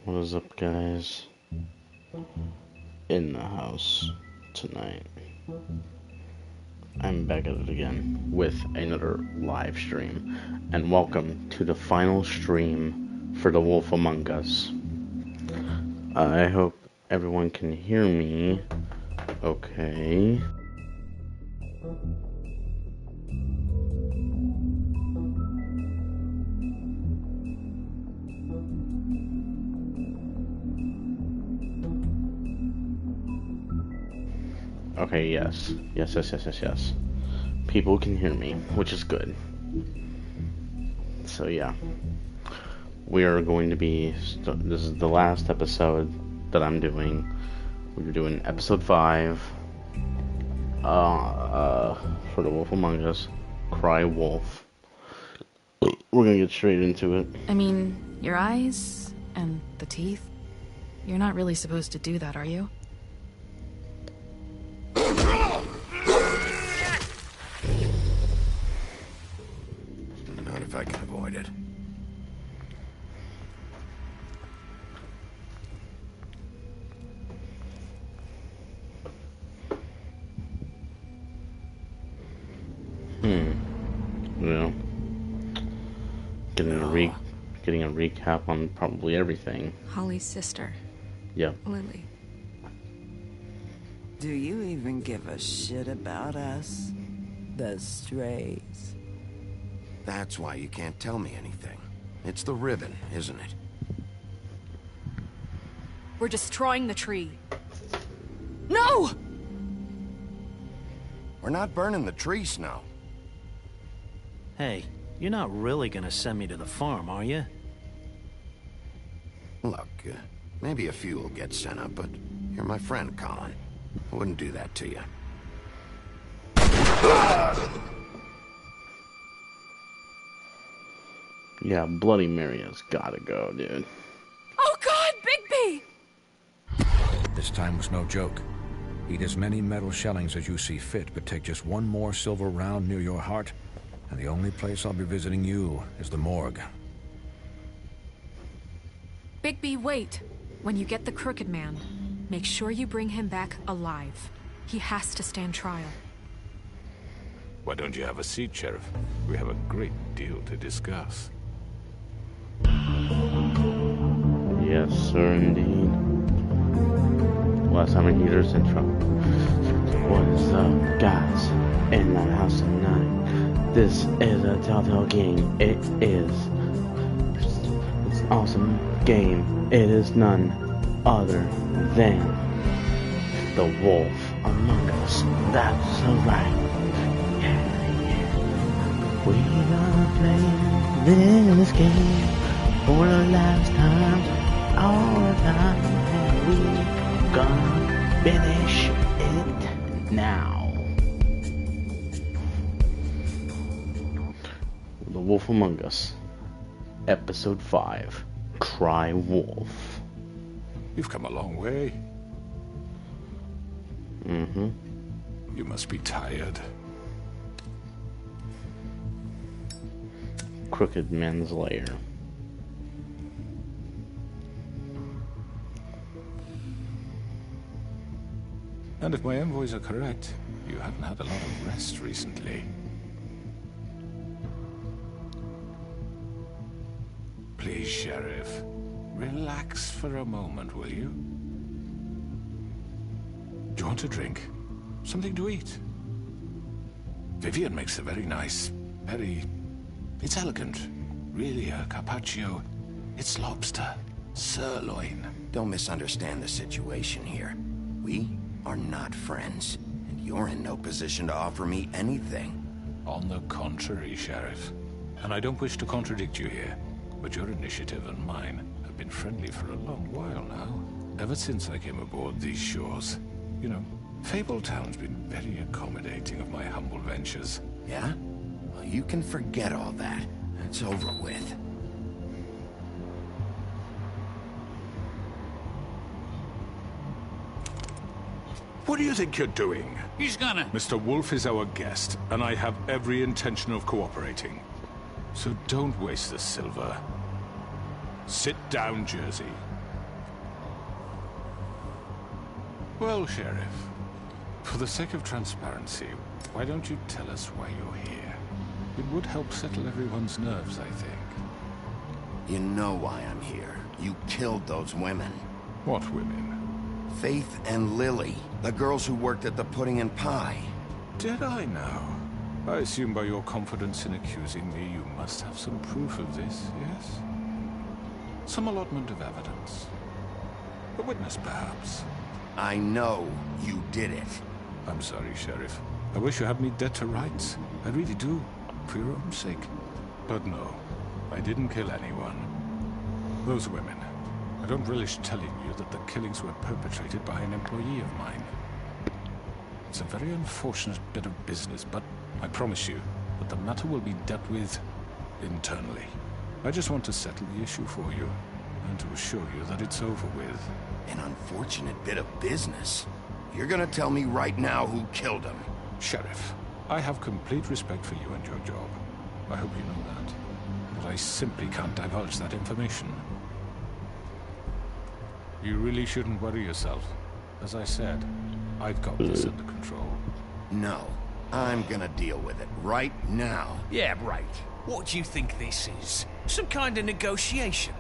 What is up, guys? In the house tonight. I'm back at it again with another live stream, and welcome to the final stream for The Wolf Among Us. I hope everyone can hear me. Okay. Okay, yes. Yes. People can hear me, which is good. So, yeah. We are going to be... This is the last episode that I'm doing. We're doing episode 5. For The Wolf Among Us. Cry Wolf. We're gonna get straight into it. I mean, your eyes and the teeth. You're not really supposed to do that, are you? Not if I can avoid it. Well, getting a recap on probably everything. Holly's sister. Yep. Lily. Do you even give a shit about us? The strays. That's why you can't tell me anything. It's the ribbon, isn't it? We're destroying the tree. No! We're not burning the tree, Snow. Hey, you're not really gonna send me to the farm, are you? Look, maybe a few will get sent up, but you're my friend, Colin. I wouldn't do that to you. Yeah, Bloody Mary has gotta go, dude. Oh God, Bigby! This time was no joke. Eat as many metal shellings as you see fit, but take just one more silver round near your heart, and the only place I'll be visiting you is the morgue. Bigby, wait. When you get the Crooked Man, make sure you bring him back alive. He has to stand trial. Why don't you have a seat, Sheriff? We have a great deal to discuss. Yes, sir, indeed. Last time I hear this intro. What is up, guys? In the house tonight. This is a Telltale game. It's an awesome game. It is none other than The Wolf Among Us. That's right. Yeah. We are playing this game for the last time, all the time, and we gonna finish it now. The Wolf Among Us, Episode 5, Cry Wolf. You've come a long way. Mm-hmm. You must be tired. Crooked Man's Lair. And if my envoys are correct, you haven't had a lot of rest recently. Please, Sheriff, relax for a moment, will you? Do you want a drink? Something to eat? Vivian makes a very nice, it's elegant. Really a carpaccio. It's lobster, sirloin. Don't misunderstand the situation here. We are not friends, and you're in no position to offer me anything. On the contrary, Sheriff. And I don't wish to contradict you here, but your initiative and mine have been friendly for a long while now. Ever since I came aboard these shores. You know, Fabletown's been very accommodating of my humble ventures. Yeah? Well, you can forget all that. It's over with. What do you think you're doing? He's gonna... Mr. Wolf is our guest, and I have every intention of cooperating. So don't waste the silver. Sit down, Jersey. Well, Sheriff, for the sake of transparency, why don't you tell us why you're here? It would help settle everyone's nerves, I think. You know why I'm here. You killed those women. What women? Faith and Lily, the girls who worked at the Pudding and Pie. Did I now? I assume by your confidence in accusing me, you must have some proof of this, yes? Some allotment of evidence. A witness, perhaps. I know you did it. I'm sorry, Sheriff. I wish you had me dead to rights. I really do, for your own sake. But no, I didn't kill anyone. Those women. I don't relish telling you that the killings were perpetrated by an employee of mine. It's a very unfortunate bit of business, but I promise you that the matter will be dealt with internally. I just want to settle the issue for you, and to assure you that it's over with. An unfortunate bit of business? You're gonna tell me right now who killed him? Sheriff, I have complete respect for you and your job. I hope you know that. But I simply can't divulge that information. You really shouldn't worry yourself. As I said, I've got this under control. No, I'm gonna deal with it right now. Yeah, right. What do you think this is? Some kind of negotiation?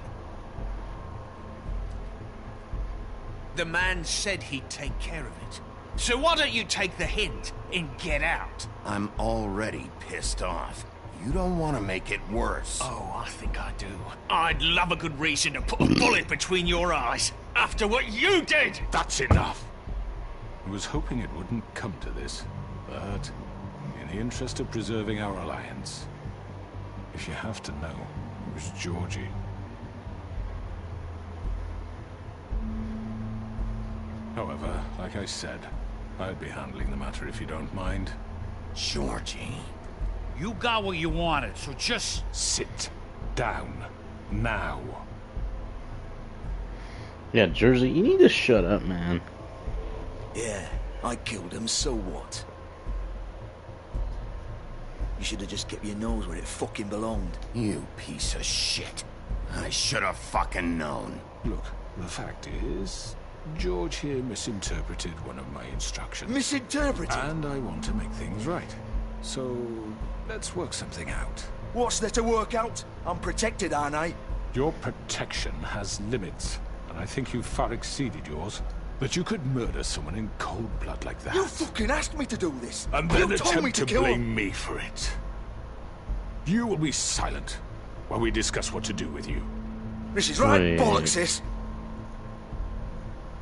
The man said he'd take care of it. So why don't you take the hint and get out? I'm already pissed off. You don't want to make it worse. Oh, I think I do. I'd love a good reason to put a bullet between your eyes after what you did! That's enough! I was hoping it wouldn't come to this, but in the interest of preserving our alliance, if you have to know, it was Georgie. However, like I said, I'd be handling the matter if you don't mind. Georgie? You got what you wanted, so just... Sit down. Now. Yeah, Jersey, you need to shut up, man. Yeah, I killed him, so what? You should have just kept your nose where it fucking belonged. You piece of shit. I should have fucking known. Look, the fact is, George here misinterpreted one of my instructions. Misinterpreted? And I want to make things right. So, let's work something out. What's there to work out? I'm protected, aren't I? Your protection has limits, and I think you've far exceeded yours. But you could murder someone in cold blood like that. You fucking asked me to do this! And then you told me attempt to to kill blame him. me for it. You will be silent while we discuss what to do with you. This is right Wait. bollocks, sis.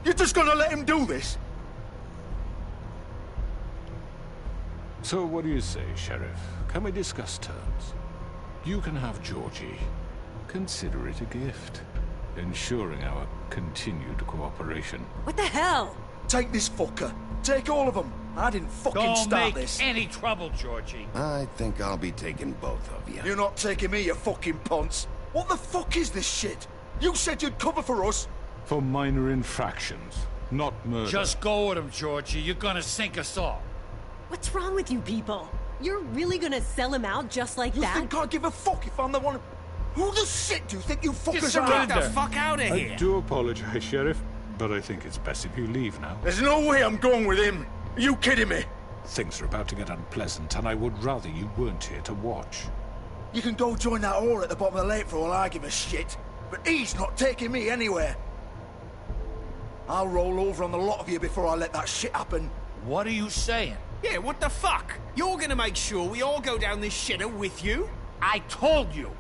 You're just gonna let him do this? So what do you say, Sheriff? Can we discuss terms? You can have Georgie. Consider it a gift, ensuring our continued cooperation. What the hell? Take this fucker. Take all of them. I didn't fucking Don't start make this. any trouble, Georgie. I think I'll be taking both of you. You're not taking me, you fucking ponce. What the fuck is this shit? You said you'd cover for us. For minor infractions, not murder. Just go with him, Georgie. You're gonna sink us all. What's wrong with you people? You're really gonna sell him out just like You that? think I give a fuck if I'm the one? Who the shit do you think you fuckers are? Get the fuck out of I here. do apologize, Sheriff, but I think it's best if you leave now. There's no way I'm going with him. Are you kidding me? Things are about to get unpleasant, and I would rather you weren't here to watch. You can go join that whore at the bottom of the lake for all I give a shit. But he's not taking me anywhere. I'll roll over on the lot of you before I let that shit happen. What are you saying? Yeah, what the fuck? You're gonna make sure we all go down this shitter with you? I told you.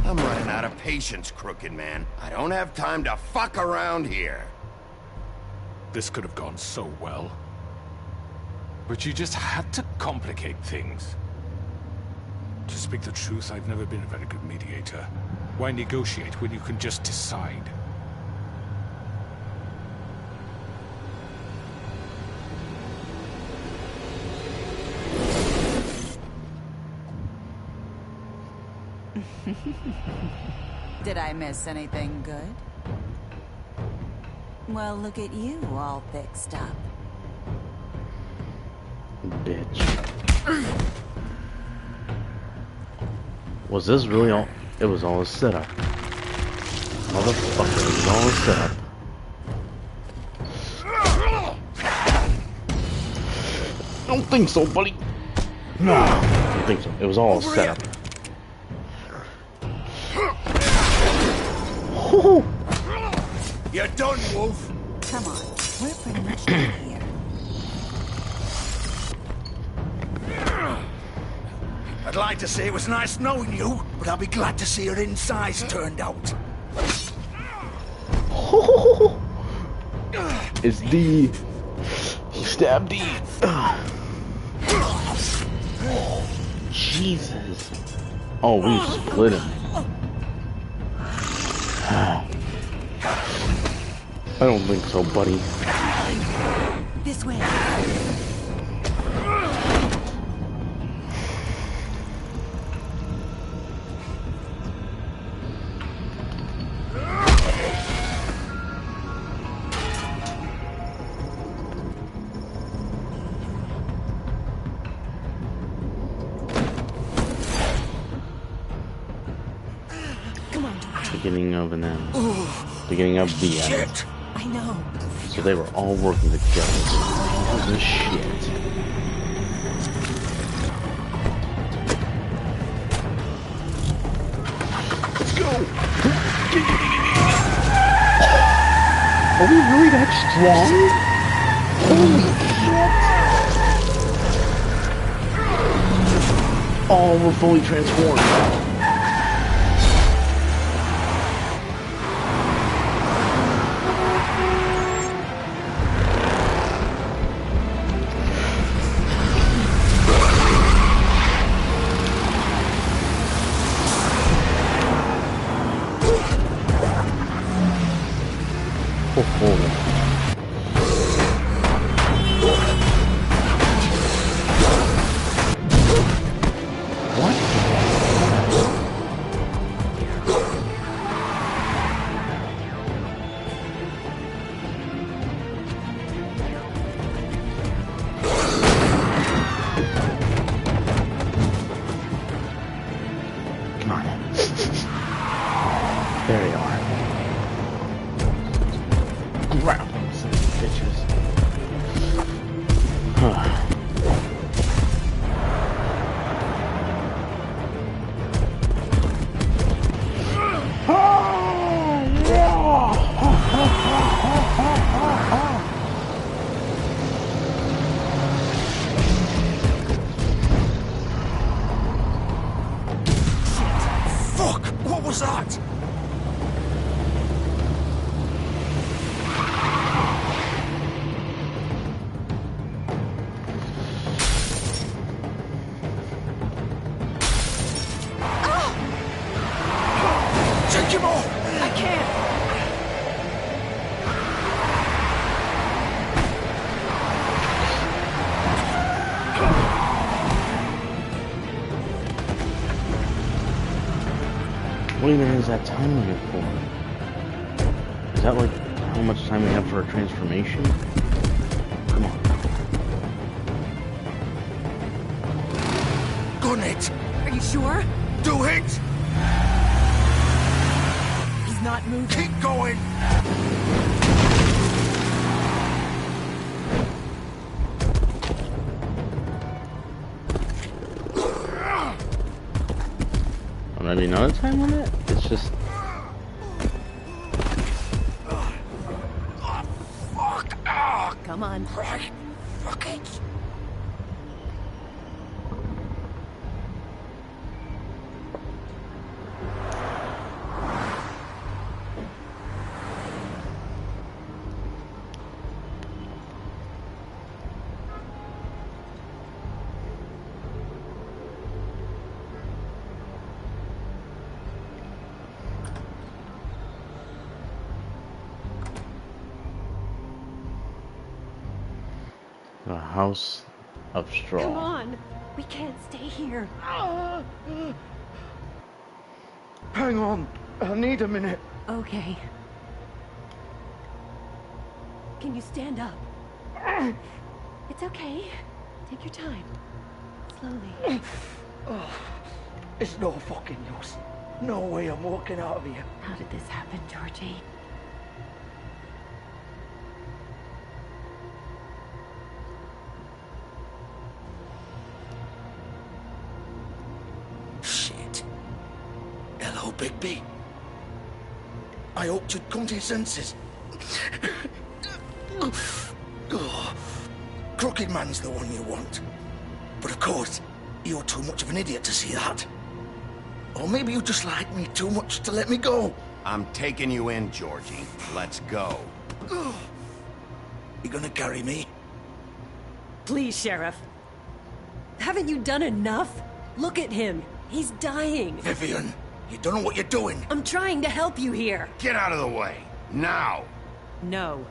I'm running out of patience, Crooked Man. I don't have time to fuck around here. This could have gone so well. But you just had to complicate things. To speak the truth, I've never been a very good mediator. Why negotiate when you can just decide? Did I miss anything good? Well, look at you all fixed up. Bitch. Was this really all? It was all a setup. Motherfucker, it was all a setup. I don't think so, buddy. No, I don't think so. It was all a setup. You're done, Wolf. Come on, we're pretty much done here. I'd like to say it was nice knowing you, but I'll be glad to see your insides turned out. It's D. He stabbed D. Jesus. Oh, we split him. I don't think so, buddy. This way. Beginning of an end. Beginning of the end. I know. So they were all working together. Pieces of shit. Let's go! Are we really that strong? Holy shit! Oh, we're fully transformed. There you are. Grab those bitches. Fuck! What was that? Take him off! I can't. What even is that time limit for? Is that like how much time we have for a transformation? Come on. Gun it! Are you sure? Do it! He's not moving. Keep going! Maybe not a time limit? It's just... Fuck! Come on. Right. Fuck it! The House of Straw. Come on. We can't stay here. Hang on. I need a minute. Okay. Can you stand up? It's okay. Take your time. Slowly. Oh, it's no fucking use. No way I'm walking out of here. How did this happen, Georgie? Shit. Hello, Bigby. I hoped you'd come to your senses. Oh, Crooked Man's the one you want. But of course, you're too much of an idiot to see that. Or maybe you just like me too much to let me go. I'm taking you in, Georgie. Let's go. You gonna carry me? Please, Sheriff. Haven't you done enough? Look at him. He's dying. Vivian, you don't know what you're doing. I'm trying to help you here. Get out of the way. Now. No.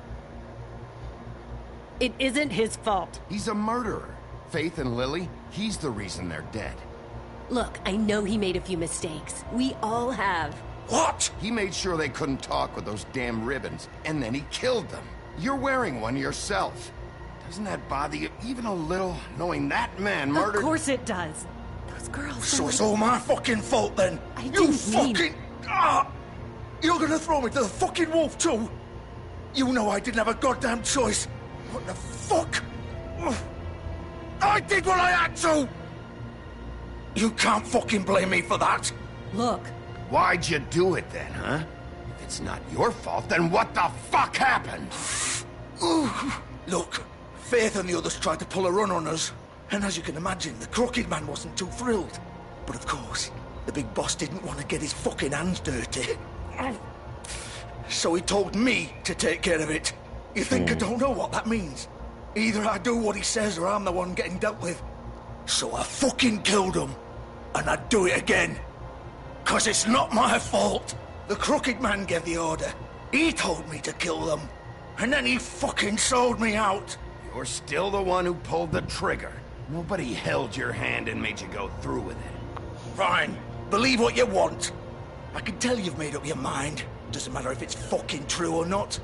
It isn't his fault. He's a murderer. Faith and Lily, he's the reason they're dead. Look, I know he made a few mistakes. We all have. What? He made sure they couldn't talk with those damn ribbons, and then he killed them. You're wearing one yourself. Doesn't that bother you even a little, knowing that man murdered... Of course it does. Those girls... So it's all my fucking fault then? You fucking... You're gonna throw me to the fucking wolf too? You know I didn't have a goddamn choice. What the fuck? I did what I had to! You can't fucking blame me for that. Look. Why'd you do it then, huh? If it's not your fault, then what the fuck happened? Look, Faith and the others tried to pull a run on us. And as you can imagine, the Crooked Man wasn't too thrilled. But of course, the big boss didn't want to get his fucking hands dirty. So he told me to take care of it. You think I don't know what that means? Either I do what he says or I'm the one getting dealt with. So I fucking killed him. And I'd do it again. 'Cause it's not my fault. The Crooked Man gave the order. He told me to kill them. And then he fucking sold me out. You're still the one who pulled the trigger. Nobody held your hand and made you go through with it. Fine. Believe what you want. I can tell you've made up your mind. Doesn't matter if it's fucking true or not.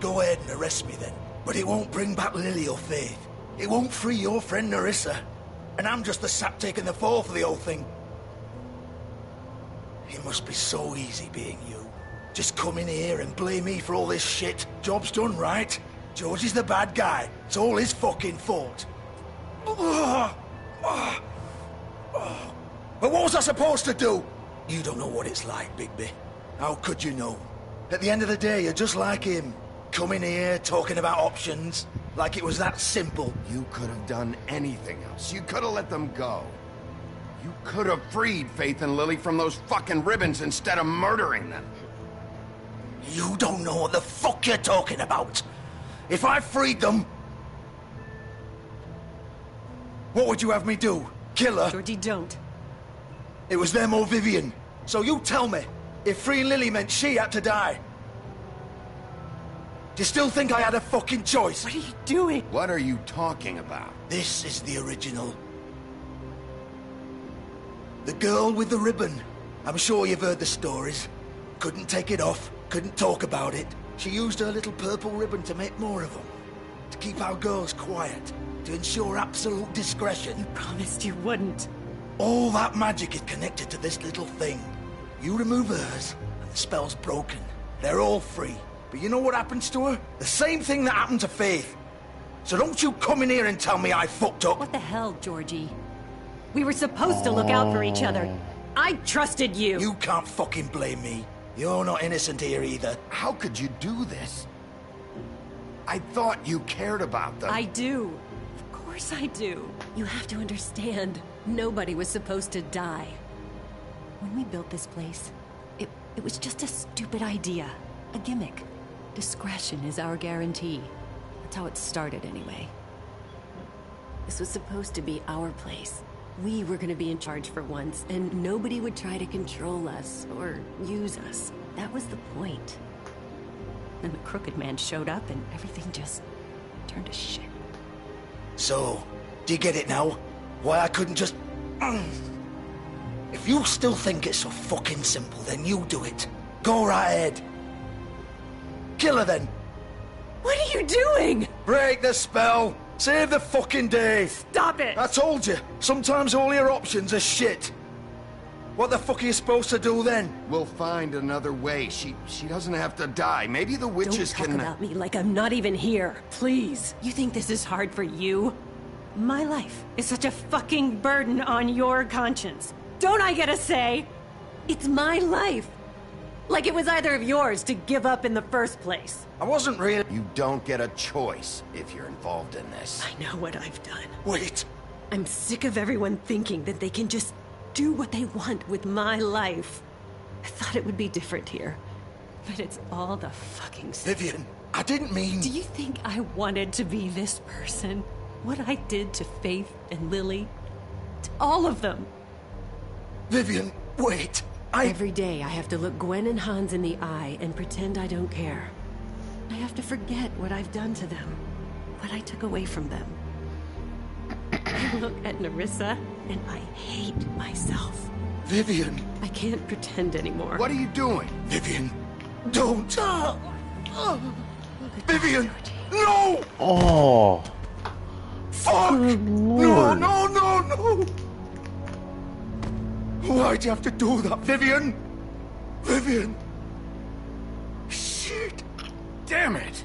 Go ahead and arrest me then. But it won't bring back Lily or Faith. It won't free your friend Nerissa. And I'm just the sap taking the fall for the whole thing. It must be so easy being you. Just come in here and blame me for all this shit. Job's done, right? George is the bad guy. It's all his fucking fault. But what was I supposed to do? You don't know what it's like, Bigby. How could you know? At the end of the day, you're just like him. Coming here, talking about options. Like it was that simple. You could have done anything else. You could have let them go. You could have freed Faith and Lily from those fucking ribbons instead of murdering them. You don't know what the fuck you're talking about. If I freed them... What would you have me do? Kill her? Georgie, don't. It was them or Vivian. So you tell me, if freeing Lily meant she had to die. Do you still think I had a fucking choice? What are you doing? What are you talking about? This is the original. The girl with the ribbon. I'm sure you've heard the stories. Couldn't take it off, couldn't talk about it. She used her little purple ribbon to make more of them. To keep our girls quiet. To ensure absolute discretion. Promised you wouldn't. All that magic is connected to this little thing. You remove hers, and the spell's broken. They're all free. But you know what happens to her? The same thing that happened to Faith. So don't you come in here and tell me I fucked up. What the hell, Georgie? We were supposed to look out for each other. I trusted you. You can't fucking blame me. You're not innocent here either. How could you do this? I thought you cared about them. I do. Of course I do. You have to understand. Nobody was supposed to die. When we built this place, it was just a stupid idea. A gimmick. Discretion is our guarantee. That's how it started anyway. This was supposed to be our place. We were gonna be in charge for once, and nobody would try to control us or use us. That was the point. Then the Crooked Man showed up and everything just turned to shit. So, do you get it now? Why I couldn't just... If you still think it's so fucking simple, then you do it. Go right ahead. Kill her then. What are you doing? Break the spell! Save the fucking day! Stop it! I told you, sometimes all your options are shit. What the fuck are you supposed to do then? We'll find another way. She doesn't have to die. Maybe the witches Don't talk can... about me like I'm not even here. Please. You think this is hard for you? My life is such a fucking burden on your conscience. Don't I get a say? It's my life. Like it was either of yours to give up in the first place. I wasn't really... You don't get a choice if you're involved in this. I know what I've done. Wait. I'm sick of everyone thinking that they can just do what they want with my life. I thought it would be different here. But it's all the fucking same. Vivian, I didn't mean... Do you think I wanted to be this person? What I did to Faith and Lily? To all of them. Vivian, wait. Every day I have to look Gwen and Hans in the eye and pretend I don't care. I have to forget what I've done to them. What I took away from them. I look at Nerissa and I hate myself. Vivian. I can't pretend anymore. What are you doing? Vivian, don't. Vivian, no! Oh. Fuck! No, no, no, no! Why'd you have to do that, Vivian? Vivian! Shit! Damn it!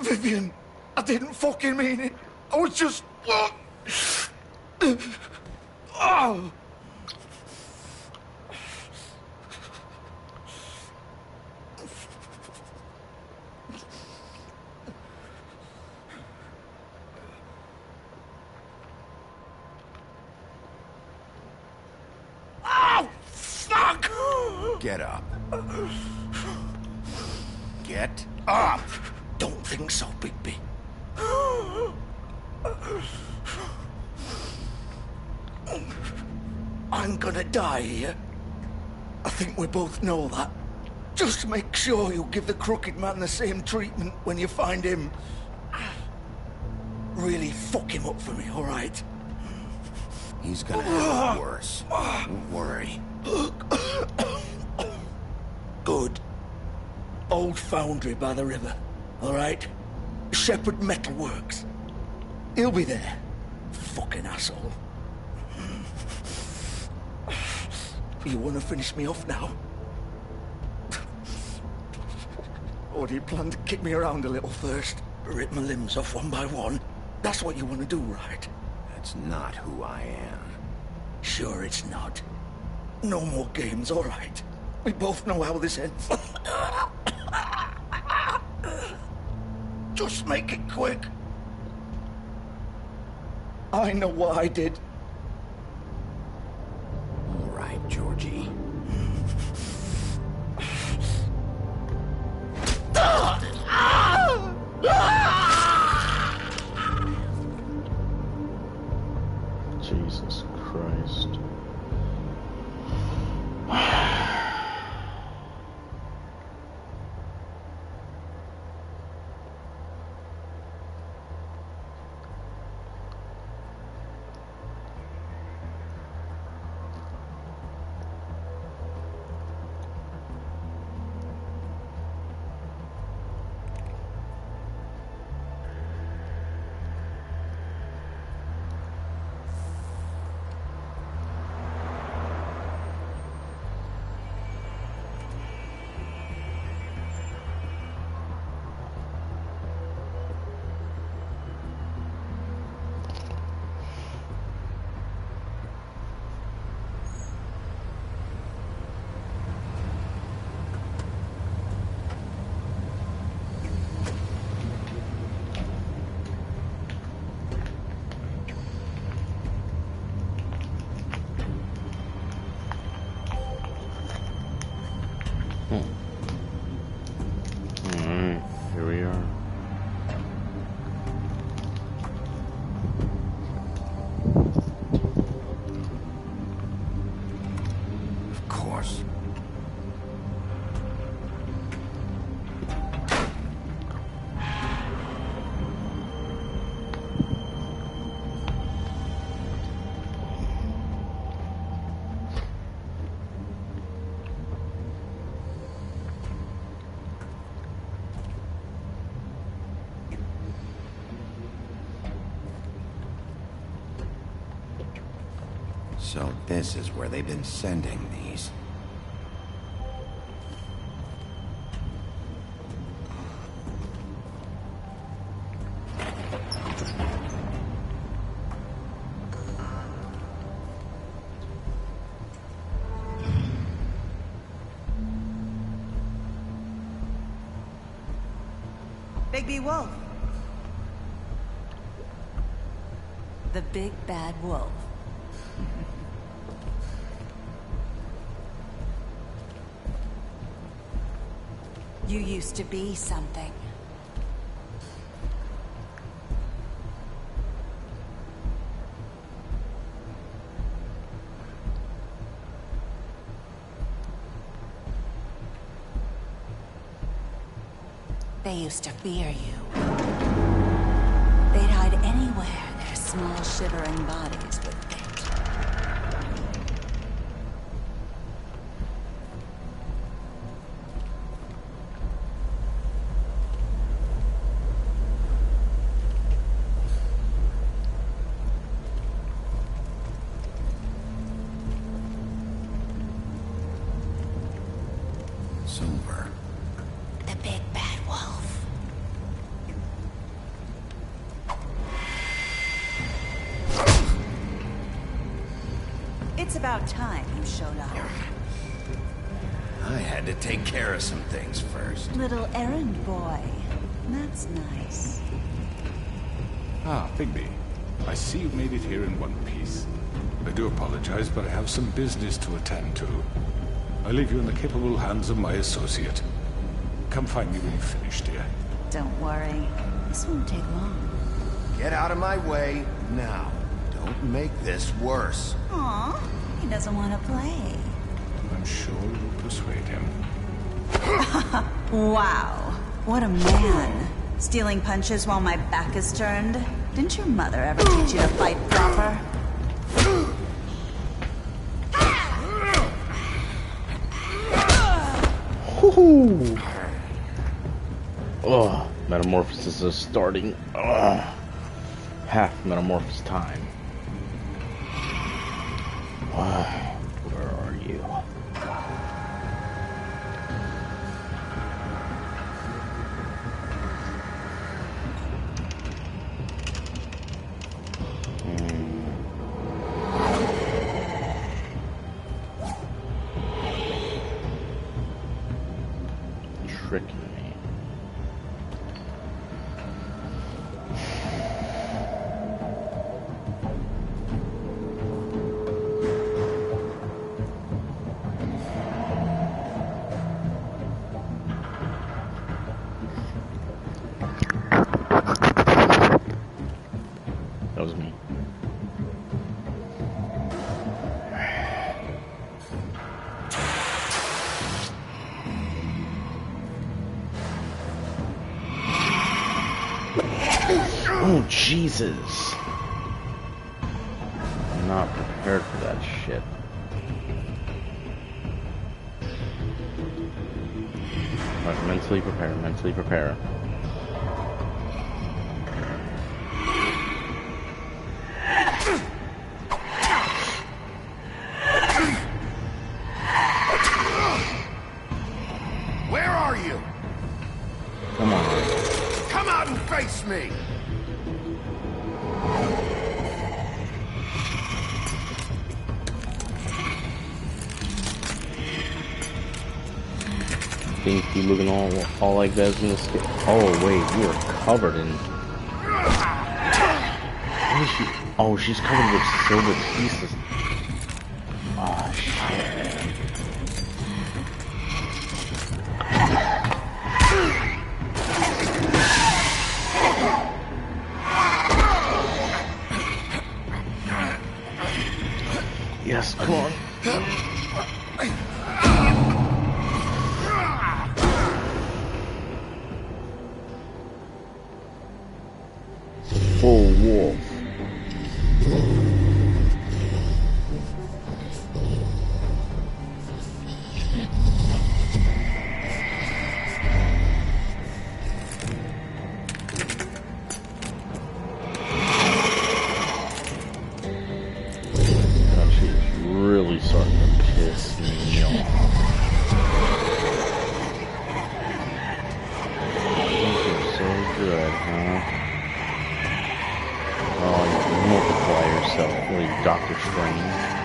Vivian, I didn't fucking mean it. I was just... Oh. Fuck! Get up. Get up! Don't think so, Bigby. I'm gonna die here. I think we both know that. Just make sure you give the Crooked Man the same treatment when you find him. Really fuck him up for me, all right? He's gonna have it worse. Don't worry. Good. Old foundry by the river, all right? Shepherd Metal Works. He'll be there. Fucking asshole. You want to finish me off now? Or do you plan to kick me around a little first? Rip my limbs off one by one? That's what you want to do, right? That's not who I am. Sure it's not. No more games, all right? We both know how this ends. Just make it quick. I know what I did. All right, Georgie. Jesus Christ. So this is where they've been sending these. Bigby Wolf. The big bad wolf. You used to be something. They used to fear you. They'd hide anywhere their small shivering bodies would fit. Silver. The big bad wolf. It's about time you showed up. I had to take care of some things first. Little errand boy. That's nice. Ah, Bigby. I see you made it here in one piece. I do apologize, but I have some business to attend to. I leave you in the capable hands of my associate. Come find me when you've finished, dear. Don't worry. This won't take long. Get out of my way now. Don't make this worse. Aw, he doesn't want to play. I'm sure you'll persuade him. Wow, what a man. Stealing punches while my back is turned? Didn't your mother ever teach you to fight proper? Woohoo! Oh, metamorphosis is starting. Half metamorphosis time. Where are you? Tricking me. That was me. Oh, Jesus. I'm not prepared for that shit. Alright, mentally prepare, mentally prepare. Where are you? Come on. Come out and face me! Think you looking all like that in this game? Oh wait, you are covered in. What is she? Oh, she's covered with silver pieces. Oh shit. Yes, come on. Full wolf. Oh, jeez. Doctor Strange.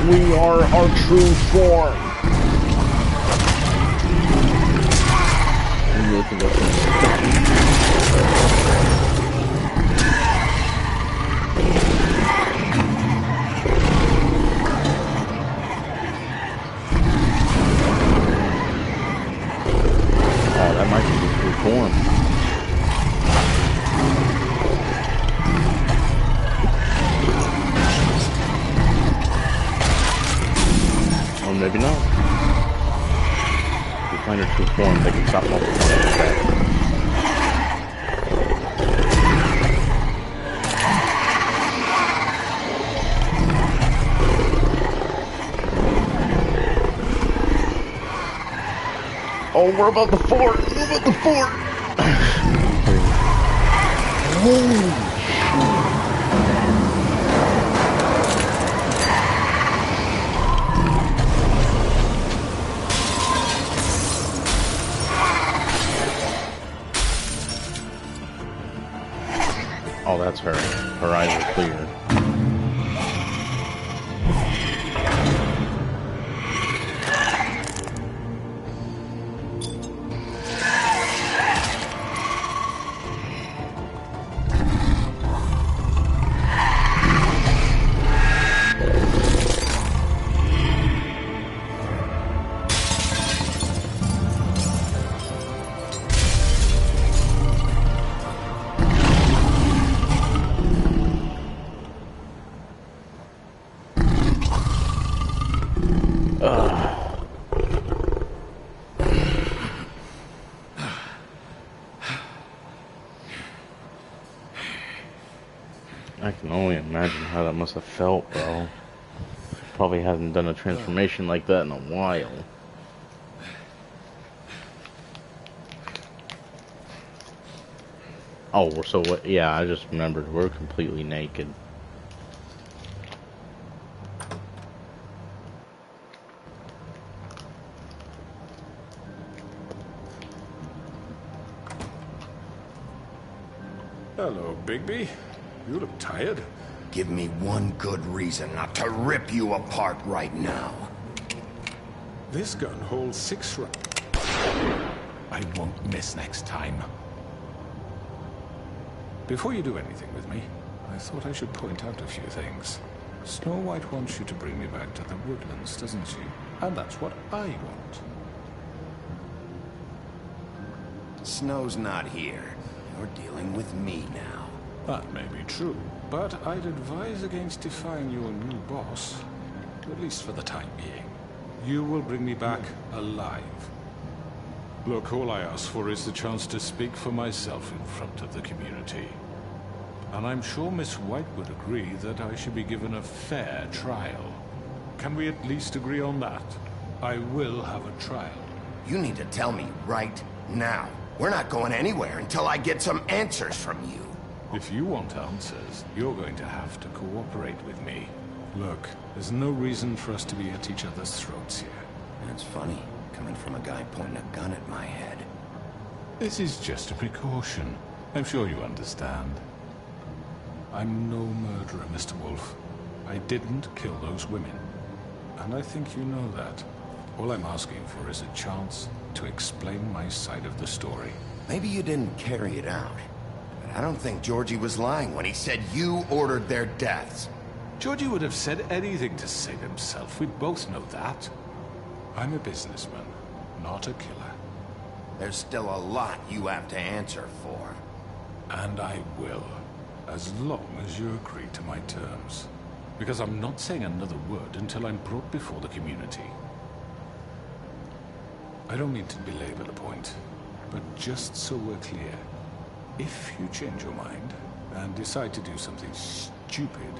We are our true form. Oh, that might be the true form. Or maybe not. If we find her true form, they can stop multiplying attack. Oh, we're about the fort! We're about the fort! Holy shit. Oh, that's her. Her eyes are clear. I can only imagine how that must have felt, bro. Probably hasn't done a transformation like that in a while. Oh, so what? Yeah, I just remembered we're completely naked. Hello, Bigby. You look tired. Give me one good reason not to rip you apart right now. This gun holds 6 rounds. I won't miss next time. Before you do anything with me, I thought I should point out a few things. Snow White wants you to bring me back to the woodlands, doesn't she? And that's what I want. Snow's not here. You're dealing with me now. That may be true, but I'd advise against defying your new boss, at least for the time being. You will bring me back alive. Look, all I ask for is the chance to speak for myself in front of the community. And I'm sure Miss White would agree that I should be given a fair trial. Can we at least agree on that? I will have a trial. You need to tell me right now. We're not going anywhere until I get some answers from you. If you want answers, you're going to have to cooperate with me. Look, there's no reason for us to be at each other's throats here. That's funny, coming from a guy pointing a gun at my head. This is just a precaution. I'm sure you understand. I'm no murderer, Mr. Wolf. I didn't kill those women. and I think you know that. All I'm asking for is a chance to explain my side of the story. Maybe you didn't carry it out, but I don't think Georgie was lying when he said you ordered their deaths. Georgie would have said anything to save himself. We both know that. I'm a businessman, not a killer. There's still a lot you have to answer for. And I will, as long as you agree to my terms. Because I'm not saying another word until I'm brought before the community. I don't mean to belabor the point, but just so we're clear, if you change your mind and decide to do something stupid,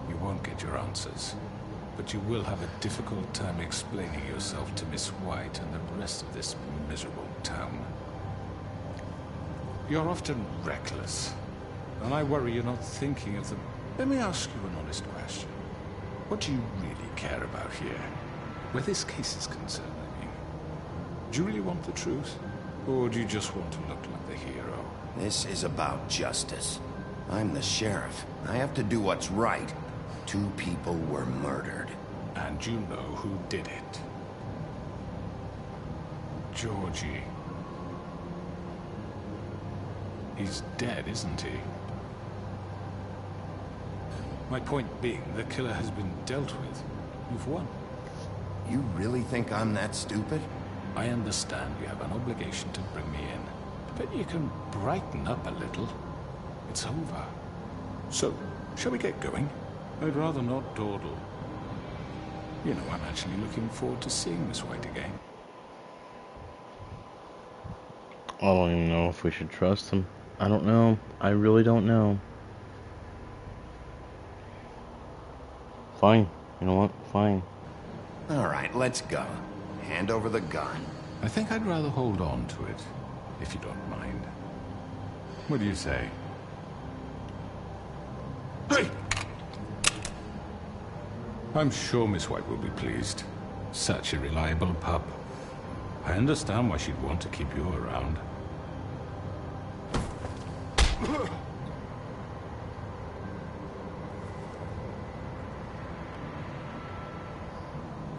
you won't get your answers. But you will have a difficult time explaining yourself to Miss White and the rest of this miserable town. You're often reckless, and I worry you're not thinking of them. Let me ask you an honest question. What do you really care about here? Where this case is concerned, I mean. Do you really want the truth? Or do you just want to look like the hero? This is about justice. I'm the sheriff. I have to do what's right. 2 people were murdered. And you know who did it. Georgie. He's dead, isn't he? My point being, the killer has been dealt with. You've won. You really think I'm that stupid? I understand you have an obligation to bring me in, but you can brighten up a little. It's over. So, shall we get going? I'd rather not dawdle. You know, I'm actually looking forward to seeing Miss White again. I don't even know if we should trust him. I don't know. I really don't know. Fine. You know what? Fine. Alright, let's go. Hand over the gun. I think I'd rather hold on to it, if you don't mind. What do you say? Hey! I'm sure Miss White will be pleased. Such a reliable pup. I understand why she'd want to keep you around.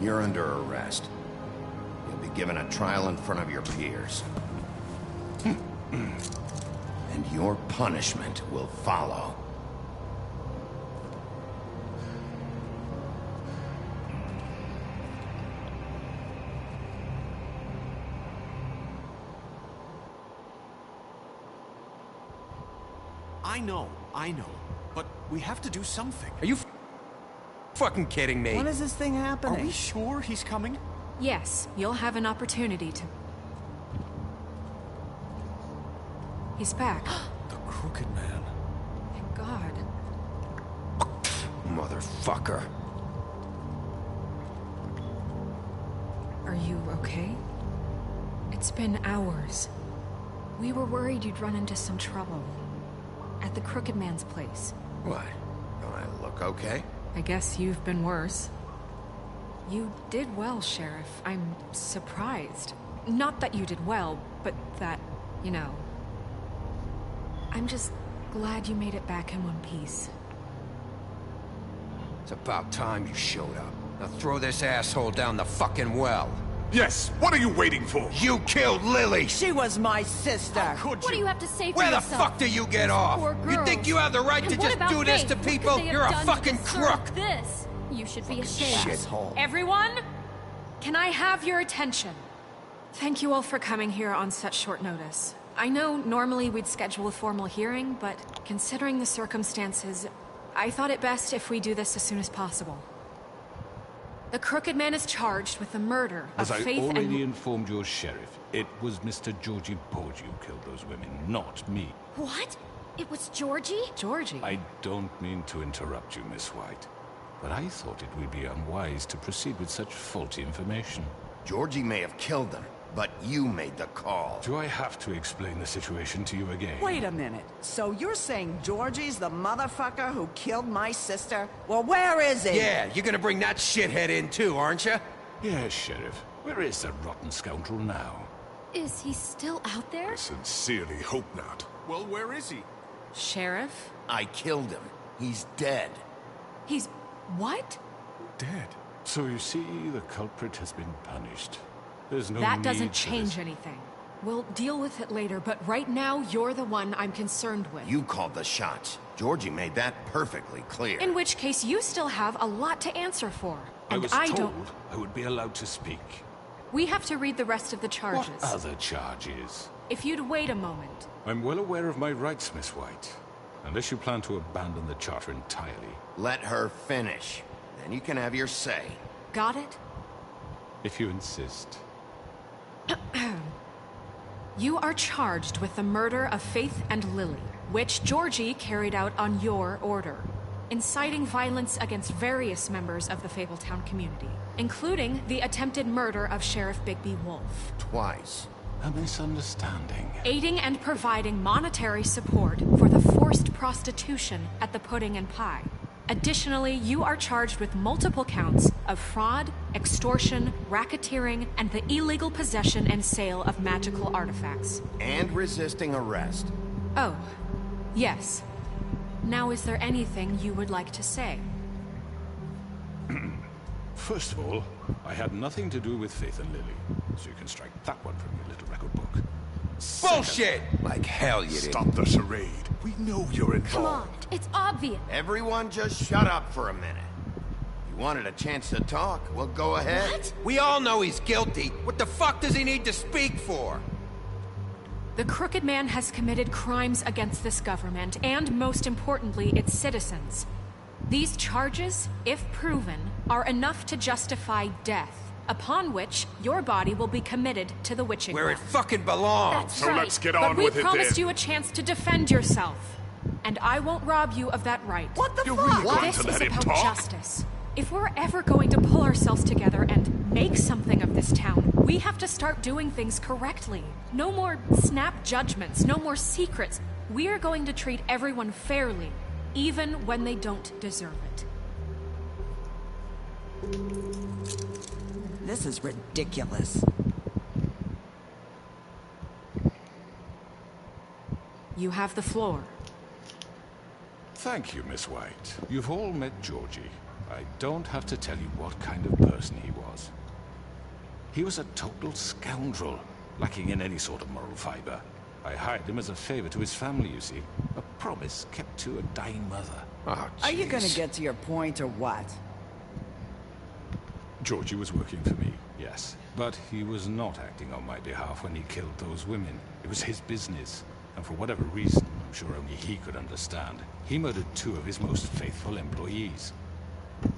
You're under arrest. You'll be given a trial in front of your peers. And your punishment will follow. I know. But we have to do something. Are you fucking kidding me? When is this thing happening? Are we sure he's coming? Yes, you'll have an opportunity to... He's back. The Crooked Man. Thank God. Motherfucker. Are you okay? It's been hours. We were worried you'd run into some trouble. At the Crooked Man's place. What? Don't I look okay? I guess you've been worse. You did well, Sheriff. I'm surprised. Not that you did well, but that, you know... I'm just glad you made it back in one piece. It's about time you showed up. Now throw this asshole down the fucking well. Yes, what are you waiting for? You killed Lily! She was my sister! Could What do you have to say for Where yourself? the fuck do you get off? You think you have the right And to what just about do this Faith? to What could people? they have You're a done to fucking deserve crook! This. You should be ashamed. Shithole. Everyone, can I have your attention? Thank you all for coming here on such short notice. I know normally we'd schedule a formal hearing, but considering the circumstances, I thought it best if we do this as soon as possible. The Crooked Man is charged with the murder of As I Faith already and... informed your sheriff, it was Mr. Georgie Porgy who killed those women, not me. What? It was Georgie? Georgie? I don't mean to interrupt you, Miss White, but I thought it would be unwise to proceed with such faulty information. Georgie may have killed them, but you made the call. Do I have to explain the situation to you again? Wait a minute. So you're saying Georgie's the motherfucker who killed my sister? Well, where is he? Yeah, you're gonna bring that shithead in too, aren't you? Yes, Sheriff. Where is the rotten scoundrel now? Is he still out there? I sincerely hope not. Well, where is he? Sheriff? I killed him. He's dead. He's... what? Dead? So you see, the culprit has been punished. There's no That need doesn't for change this. anything. We'll deal with it later, but right now, you're the one I'm concerned with. You called the shots. Georgie made that perfectly clear. In which case, you still have a lot to answer for. And I was don't. told I would be allowed to speak. We have to read the rest of the charges. What other charges? If you'd wait a moment. I'm well aware of my rights, Miss White. Unless you plan to abandon the charter entirely. Let her finish. Then you can have your say. Got it? If you insist. You are charged with the murder of Faith and Lily, which Georgie carried out on your order, inciting violence against various members of the Fabletown community, including the attempted murder of Sheriff Bigby Wolf. Twice. A misunderstanding. Aiding and providing monetary support for the forced prostitution at the Pudding and Pie. Additionally, you are charged with multiple counts of fraud, extortion, racketeering, and the illegal possession and sale of magical artifacts. And resisting arrest. Oh, yes. Now, is there anything you would like to say? First of all, I had nothing to do with Faith and Lily, so you can strike that one from your little record book. Bullshit! Like hell you did. Stop the charade. We know you're involved. Come on, it's obvious. Everyone just shut up for a minute. You wanted a chance to talk, well go ahead. What? We all know he's guilty. What the fuck does he need to speak for? The Crooked Man has committed crimes against this government, and most importantly, its citizens. These charges, if proven, are enough to justify death, upon which your body will be committed to the witching Where it well. fucking belongs. So let's get on But we with it promised then. you a chance to defend yourself. And I won't rob you of that right. What the You're fuck? really going This to is let him about talk? justice. If we're ever going to pull ourselves together and make something of this town, we have to start doing things correctly. No more snap judgments, no more secrets. We are going to treat everyone fairly, even when they don't deserve it. This is ridiculous. You have the floor. Thank you, Miss White. You've all met Georgie. I don't have to tell you what kind of person he was. He was a total scoundrel, lacking in any sort of moral fiber. I hired him as a favor to his family, you see. A promise kept to a dying mother. Oh, Are you gonna jeez. get to your point or what? Georgie was working for me, yes. But he was not acting on my behalf when he killed those women. It was his business. And for whatever reason, I'm sure only he could understand, he murdered 2 of his most faithful employees.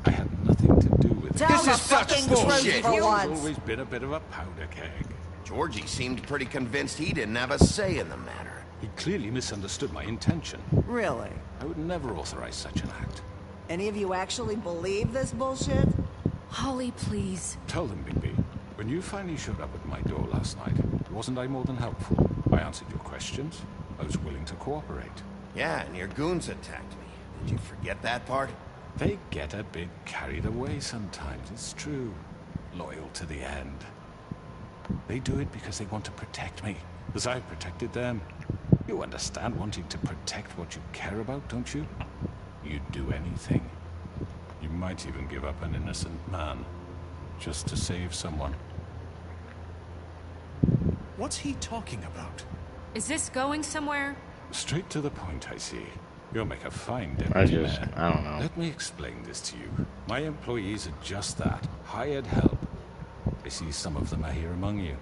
I had nothing to do with it. Tell This the is such fucking bullshit. truth for He's once. always been a bit of a powder keg. Georgie seemed pretty convinced he didn't have a say in the matter. He clearly misunderstood my intention. Really? I would never authorize such an act. Any of you actually believe this bullshit? Holly, please. Tell them, Bigby, when you finally showed up at my door last night, wasn't I more than helpful? I answered your questions. I was willing to cooperate. Yeah, and your goons attacked me. Did you forget that part? They get a bit carried away sometimes, it's true. Loyal to the end. They do it because they want to protect me, as I've protected them. You understand wanting to protect what you care about, don't you? You'd do anything. You might even give up an innocent man, just to save someone. What's he talking about? Is this going somewhere? Straight to the point, I see. You'll make a fine I deputy just, mayor. I don't know. Let me explain this to you. My employees are just that, hired help. I see some of them are here among you.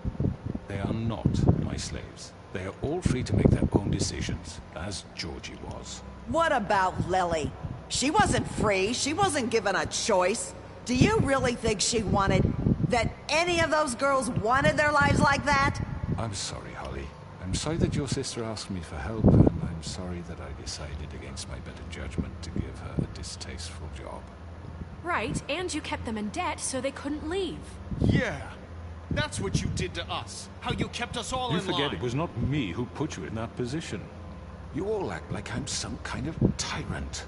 They are not my slaves. They are all free to make their own decisions, as Georgie was. What about Lily? She wasn't free. She wasn't given a choice. Do you really think she wanted... that any of those girls wanted their lives like that? I'm sorry, Holly. I'm sorry that your sister asked me for help, and I'm sorry that I decided against my better judgment to give her a distasteful job. Right, and you kept them in debt so they couldn't leave. Yeah, that's what you did to us. How you kept us all You in forget line. it was not me who put you in that position. You all act like I'm some kind of tyrant.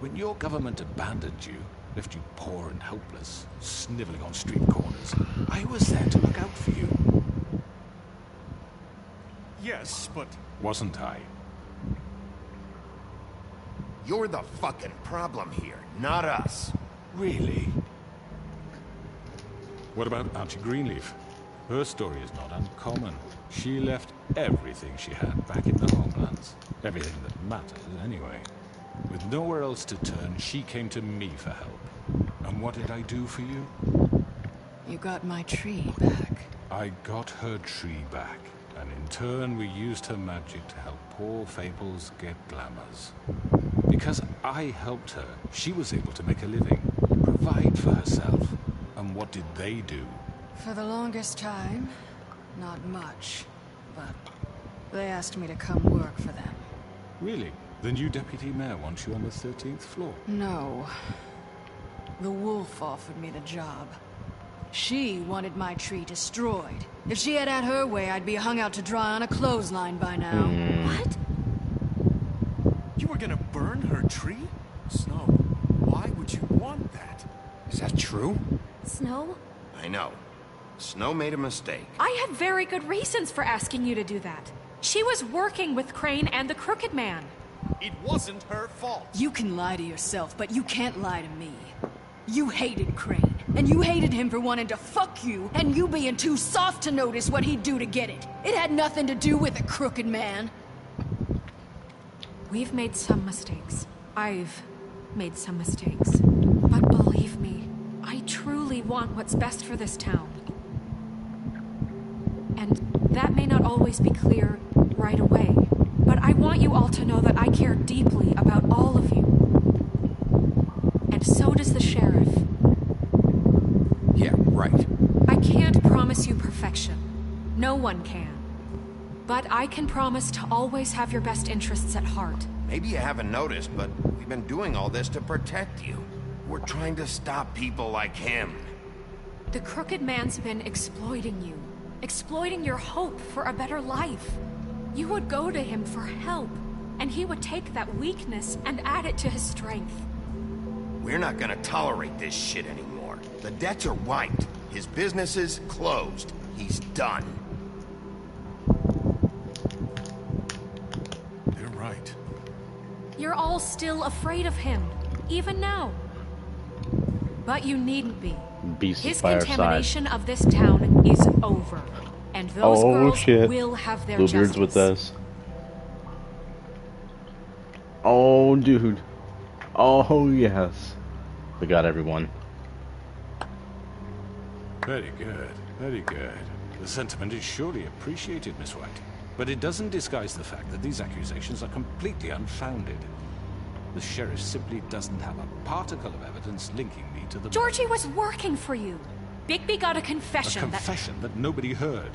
When your government abandoned you, left you poor and helpless, sniveling on street corners, I was there to look out for you. Yes, but... Wasn't I? You're the fucking problem here, not us. Really? What about Auntie Greenleaf? Her story is not uncommon. She left everything she had back in the homelands. Everything that mattered, anyway. With nowhere else to turn, she came to me for help. And what did I do for you? You got my tree back. I got her tree back. And in turn, we used her magic to help poor Fables get glamours. Because I helped her, she was able to make a living, provide for herself. And what did they do? For the longest time, not much. But they asked me to come work for them. Really? The new deputy mayor wants you on the 13th floor? No. The wolf offered me the job. She wanted my tree destroyed. If she had her way, I'd be hung out to dry on a clothesline by now. What? You were gonna burn her tree? Snow, why would you want that? Is that true? Snow? I know. Snow made a mistake. I had very good reasons for asking you to do that. She was working with Crane and the Crooked Man. It wasn't her fault. You can lie to yourself, but you can't lie to me. You hated Crane, and you hated him for wanting to fuck you, and you being too soft to notice what he'd do to get it. It had nothing to do with the Crooked Man. We've made some mistakes. I've made some mistakes. But believe me, I truly want what's best for this town. And that may not always be clear right away, but I want you all to know that I care deeply about all of you. And so does the sheriff. Yeah, right. I can't promise you perfection. No one can. But I can promise to always have your best interests at heart. Maybe you haven't noticed, but we've been doing all this to protect you. We're trying to stop people like him. The Crooked Man's been exploiting you. Exploiting your hope for a better life. You would go to him for help, and he would take that weakness and add it to his strength. We're not gonna tolerate this shit anymore. The debts are wiped. His business is closed. He's done. They're right. You're all still afraid of him, even now. But you needn't be. Beast His by our side. contamination of this town is over. And those girls shit. will have their Bluebeard's justice. with us. Oh, dude. Oh, yes. We got everyone. Very good, very good. The sentiment is surely appreciated, Miss White. But it doesn't disguise the fact that these accusations are completely unfounded. The sheriff simply doesn't have a particle of evidence linking me to the... Georgie was working for you. Bigby got a confession. A confession that nobody heard.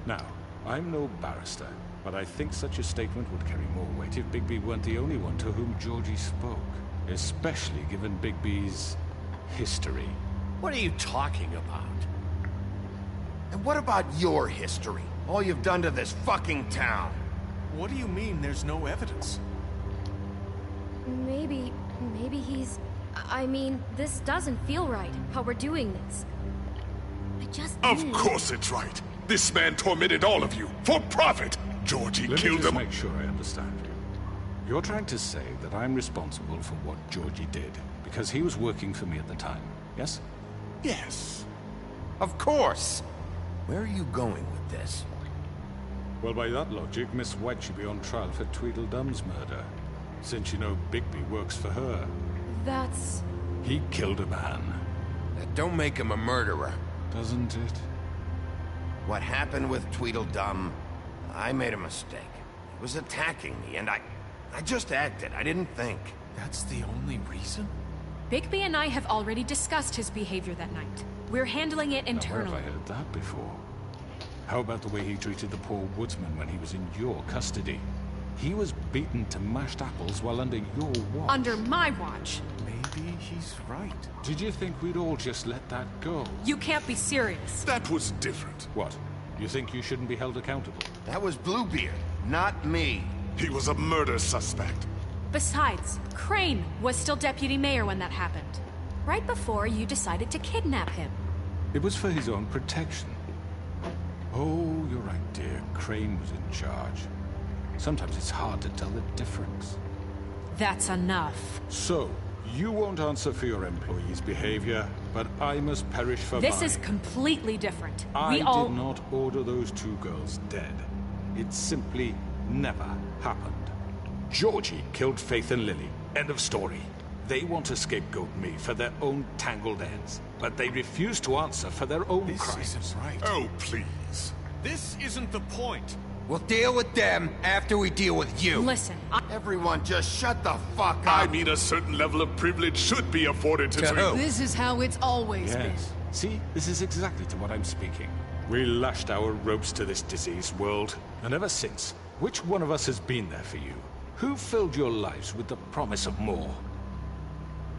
Now, I'm no barrister, but I think such a statement would carry more weight if Bigby weren't the only one to whom Georgie spoke. Especially given Bigby's history. What are you talking about? And what about your history? All you've done to this fucking town. What do you mean there's no evidence? Maybe he's... I mean, this doesn't feel right, how we're doing this. I just Of knew. course it's right. This man tormented all of you for profit. Georgie Let me killed just them. make sure I understand. You're trying to say that I'm responsible for what Georgie did because he was working for me at the time, yes? Yes. Of course. Where are you going with this? Well, by that logic, Miss White should be on trial for Tweedledum's murder. Since you know Bigby works for her. That's... He killed a man. That don't make him a murderer. Doesn't it? What happened with Tweedledum, I made a mistake. He was attacking me, and I just acted. I didn't think. That's the only reason? Bigby and I have already discussed his behavior that night. We're handling it Now, internally. where have I heard that before? How about the way he treated the poor woodsman when he was in your custody? He was beaten to mashed apples while under your watch. Under my watch. Maybe he's right. Did you think we'd all just let that go? You can't be serious. That was different. What? You think you shouldn't be held accountable? That was Bluebeard, not me. He was a murder suspect. Besides, Crane was still deputy mayor when that happened. Right before you decided to kidnap him. It was for his own protection. Oh, you're right, dear. Crane was in charge. Sometimes it's hard to tell the difference. That's enough. So, You won't answer for your employees' behavior, but I must perish for This mine. is completely different. I We all... did not order those 2 girls dead. It simply never happened. Georgie killed Faith and Lily. End of story. They want to scapegoat me for their own tangled ends, but they refuse to answer for their own crimes. This isn't right. Oh, please. This isn't the point. We'll deal with them after we deal with you. Listen, Everyone just shut the fuck up. I mean, a certain level of privilege should be afforded to who? This is how it's always been. Yes. See, this is exactly to what I'm speaking. We lashed our ropes to this diseased world, and ever since, which one of us has been there for you? Who filled your lives with the promise of more?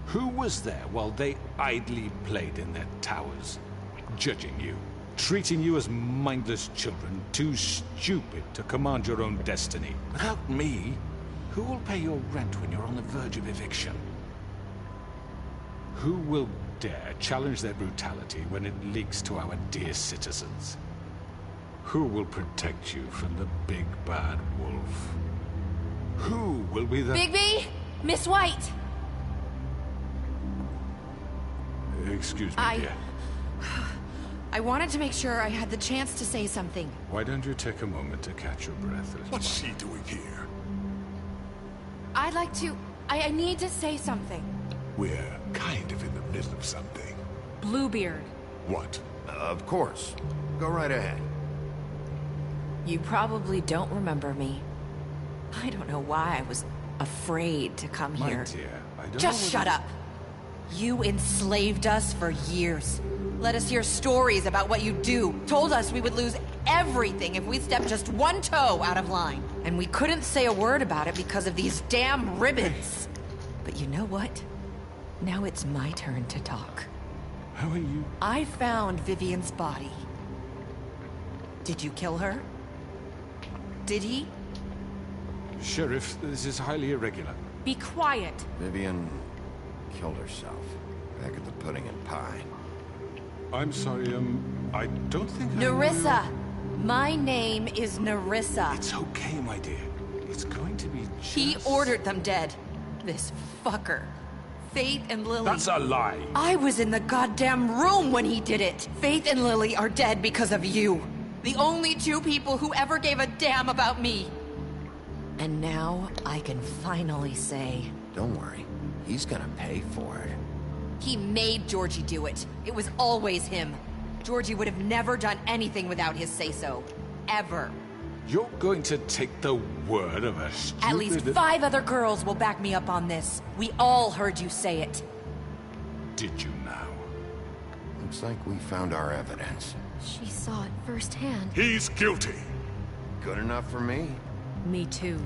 Who was there while they idly played in their towers, judging you, treating you as mindless children, too stupid to command your own destiny? Without me, who will pay your rent when you're on the verge of eviction? Who will dare challenge their brutality when it leaks to our dear citizens? Who will protect you from the big bad wolf? Who will be the... Bigby! Miss White! Excuse me, dear. I wanted to make sure I had the chance to say something. Why don't you take a moment to catch your breath? What's she doing here? I'd like to... I need to say something. We're kind of in the middle of something. Bluebeard. What? Of course. Go right ahead. You probably don't remember me. I don't know why I was afraid to come My here. dear, I don't Just know shut up. You enslaved us for years. Let us hear stories about what you do. Told us we would lose everything if we stepped just one toe out of line. And we couldn't say a word about it because of these damn ribbons. But you know what? Now it's my turn to talk. How are you? I found Vivian's body. Did you kill her? Did he? Sheriff, this is highly irregular. Be quiet. Vivian killed herself back at the Pudding and Pie. I'm sorry, I don't think Nerissa! My name is Nerissa. It's okay, my dear. It's going to be just... He ordered them dead. This fucker. Faith and Lily. That's a lie. I was in the goddamn room when he did it. Faith and Lily are dead because of you. The only 2 people who ever gave a damn about me. And now I can finally say... Don't worry. He's gonna pay for it. He made Georgie do it. It was always him. Georgie would have never done anything without his say-so. Ever. You're going to take the word of a stupid... At least 5 other girls will back me up on this. We all heard you say it. Did you now? Looks like we found our evidence. She saw it firsthand. He's guilty. Good enough for me. Me too.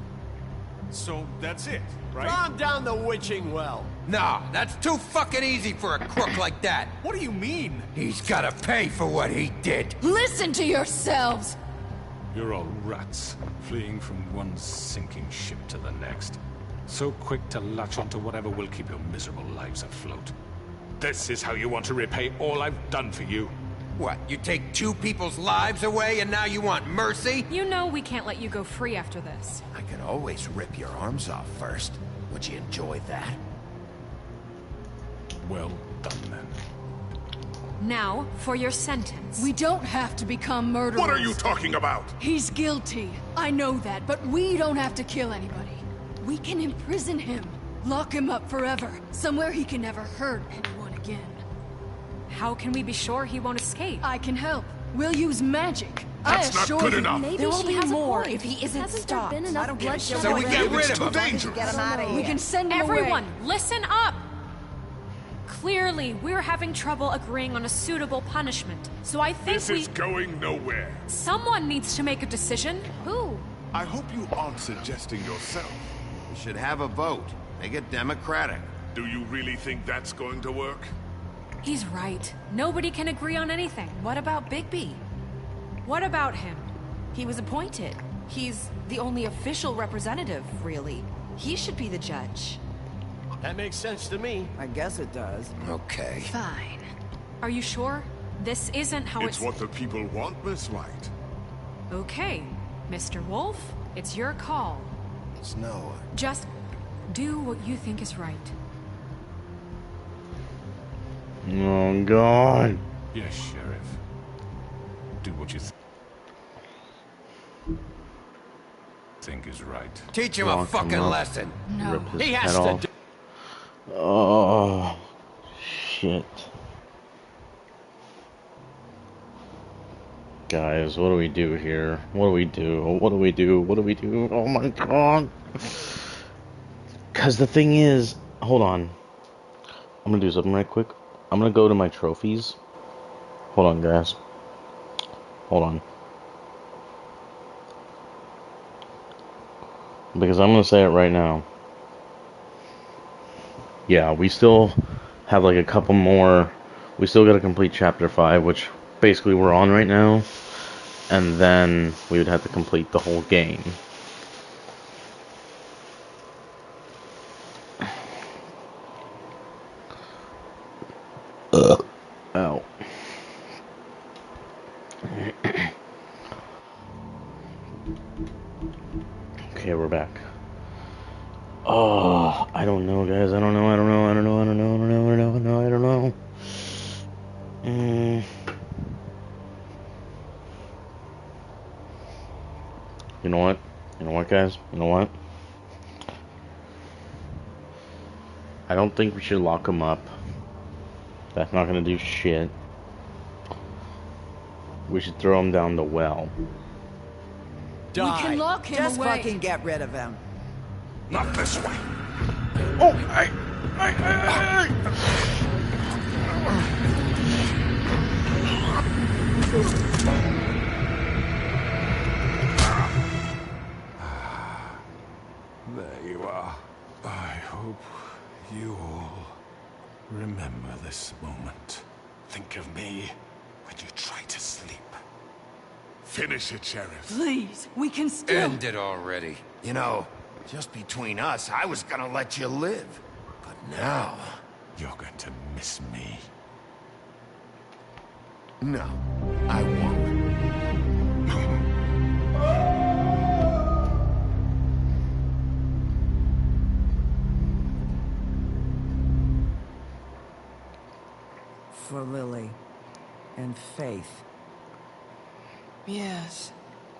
So that's it, right? Calm down the witching well. Nah, that's too fucking easy for a crook like that. What do you mean? He's gotta pay for what he did. Listen to yourselves! You're all rats, fleeing from one sinking ship to the next. So quick to latch onto whatever will keep your miserable lives afloat. This is how you want to repay all I've done for you. What, you take 2 people's lives away and now you want mercy? You know we can't let you go free after this. I could always rip your arms off first. Would you enjoy that? Well done, then. Now, for your sentence. We don't have to become murderers. What are you talking about? He's guilty. I know that, but we don't have to kill anybody. We can imprison him. Lock him up forever. Somewhere he can never hurt anyone again. How can we be sure he won't escape? I can help. We'll use magic. That's I not assure good you. enough. Maybe There will she be has more a point. if he isn't Hasn't stopped. there been enough I don't give a bloodshed shit. So we already? get rid of him. Dangerous. Get him out of here. We can send him Everyone, away. listen up! Clearly, we're having trouble agreeing on a suitable punishment. So I think This is going nowhere. someone needs to make a decision. Who? I hope you aren't suggesting yourself. We should have a vote. Make it democratic. Do you really think that's going to work? He's right. Nobody can agree on anything. What about Bigby? What about him? He was appointed. He's the only official representative, really. He should be the judge. That makes sense to me. I guess it does. Okay. Fine. Are you sure? This isn't how It's what the people want, Miss White. Okay, Mr. Wolf, it's your call. Snow. Just do what you think is right. Oh, God. Yes, Sheriff. Do what you think is right. Teach him a fucking lesson. No, he has to do. Oh, shit. Guys, what do we do here? What do we do? What do we do? What do we do? Oh my God. Because the thing is, hold on. I'm going to do something right quick. I'm going to go to my trophies. Hold on, guys. Hold on. Because I'm going to say it right now. Yeah, we still have like a couple more. We still got to complete chapter 5, which basically we're on right now. And then we would have to complete the whole game. Ow. Okay, we're back. Oh, I don't know, guys. I don't know. You know what? You know what, guys? You know what? I don't think we should lock him up. That's not gonna do shit. We should throw him down the well. We can lock him Just away. Fucking get rid of him. Not this way. Oh, There you are. I hope you all remember this moment. Think of me when you try to sleep. Finish it, Sheriff. Please, we can still... End it already. You know, just between us, I was gonna let you live. But now... You're going to miss me. No, I won't. For Lily and Faith. Yes,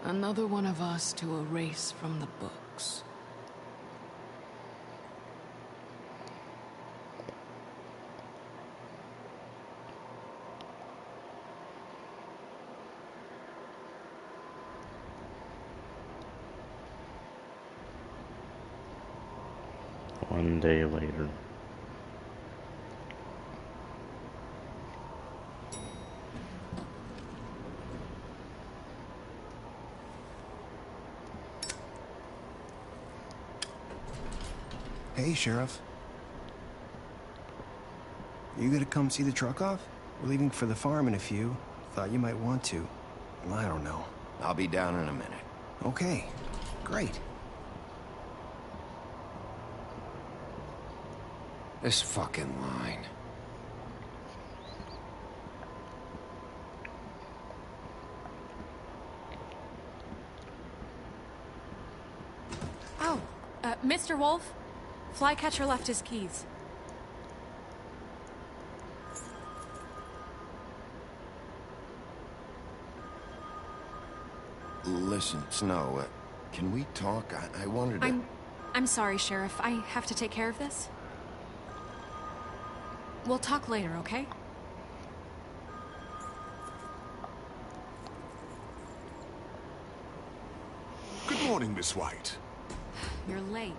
another one of us to erase from the books. One day later. Hey, Sheriff. You gonna come see the truck off? We're leaving for the farm in a few. Thought you might want to. Well, I don't know. I'll be down in a minute. Okay, great. This fucking line. Oh, Mr. Wolf? Flycatcher left his keys. Listen, Snow, can we talk? I wanted to... I'm sorry, Sheriff. I have to take care of this. We'll talk later, okay? Good morning, Miss White. You're late.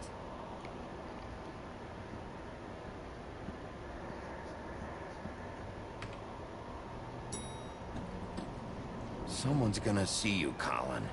Someone's gonna see you, Colin.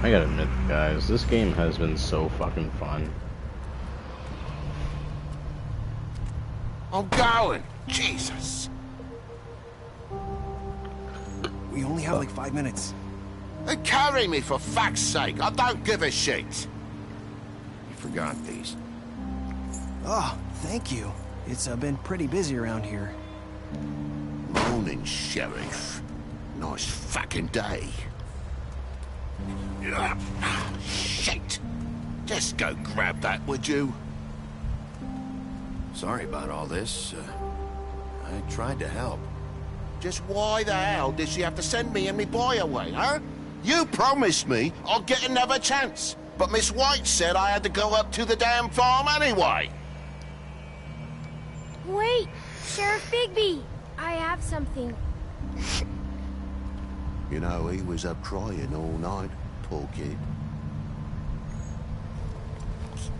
I gotta admit, guys, this game has been so fucking fun. Oh, Garland! Jesus! We only have like 5 minutes. Carry me, for fuck's sake. I don't give a shit. You forgot these. Oh, thank you. It's been pretty busy around here. Morning, Sheriff. Nice fucking day. Shit. Just go grab that, would you? Sorry about all this. I tried to help. Just why the hell did she have to send me and me boy away, huh? You promised me I'd get another chance, but Miss White said I had to go up to the damn farm anyway. Wait, Sheriff Bigby, I have something. You know, he was up crying all night, poor kid.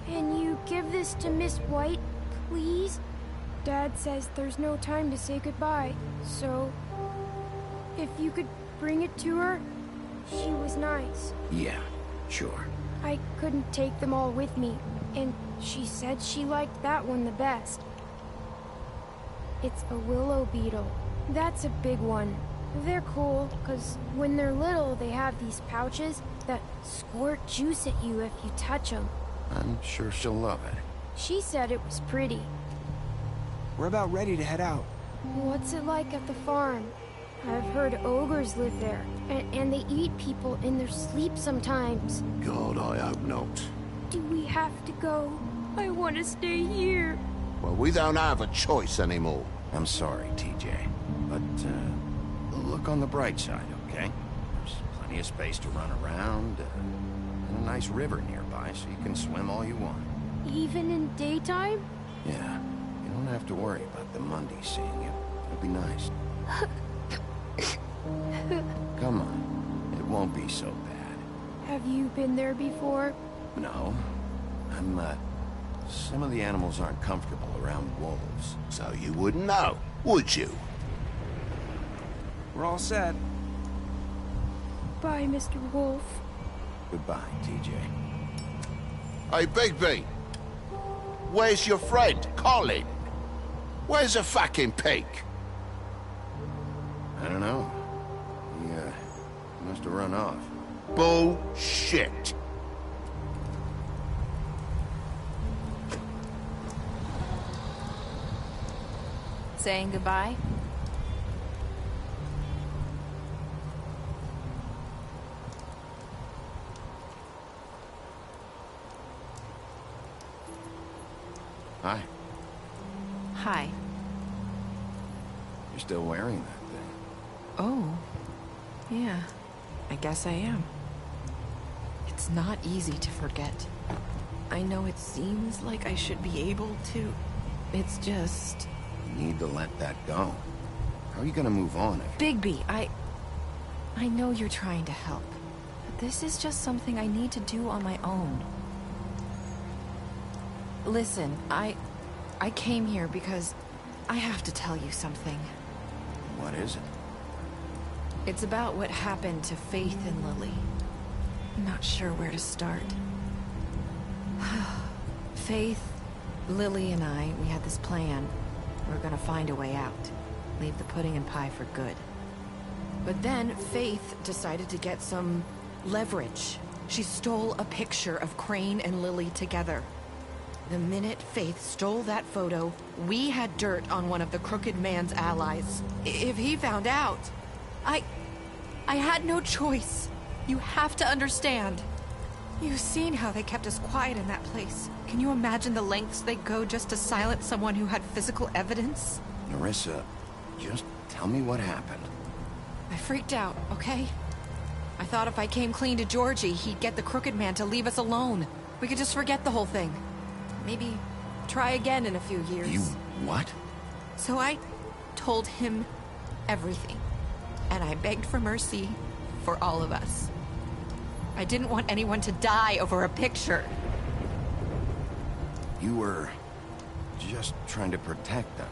Can you give this to Miss White, please? Dad says there's no time to say goodbye, so if you could bring it to her, she was nice. Yeah, sure. I couldn't take them all with me, and she said she liked that one the best. It's a willow beetle. That's a big one. They're cool, because when they're little, they have these pouches that squirt juice at you if you touch them. I'm sure she'll love it. She said it was pretty. We're about ready to head out. What's it like at the farm? I've heard ogres live there, and they eat people in their sleep sometimes. God, I hope not. Do we have to go? I want to stay here. Well, we don't have a choice anymore. I'm sorry, TJ, but look on the bright side, okay? There's plenty of space to run around, and a nice river nearby, so you can swim all you want. Even in daytime? Yeah, you don't have to worry about the Mundies seeing you. It'll be nice. Come on, it won't be so bad. Have you been there before? No, some of the animals aren't comfortable around wolves. So you wouldn't know, would you? We're all set. Bye, Mr. Wolf. Goodbye, TJ. Hey, Bigby. Where's your friend, Colin? Where's the fucking pig? I don't know. He must have run off. Bullshit. Saying goodbye? Hi. Hi. You're still wearing that thing. Oh. Yeah. I guess I am. It's not easy to forget. I know it seems like I should be able to. It's just... You need to let that go. How are you gonna move on if... Bigby, I know you're trying to help. But this is just something I need to do on my own. Listen, I came here because I have to tell you something. What is it? It's about what happened to Faith and Lily. I'm not sure where to start. Faith, Lily, and I, we had this plan. We were gonna find a way out. Leave the pudding and pie for good. But then Faith decided to get some leverage. She stole a picture of Crane and Lily together. The minute Faith stole that photo, we had dirt on one of the Crooked Man's allies. If he found out, I had no choice. You have to understand. You've seen how they kept us quiet in that place. Can you imagine the lengths they go just to silence someone who had physical evidence? Nerissa, just tell me what happened. I freaked out, okay? I thought if I came clean to Georgie, he'd get the Crooked Man to leave us alone. We could just forget the whole thing. Maybe try again in a few years. You what? So I told him everything. And I begged for mercy for all of us. I didn't want anyone to die over a picture. You were just trying to protect them.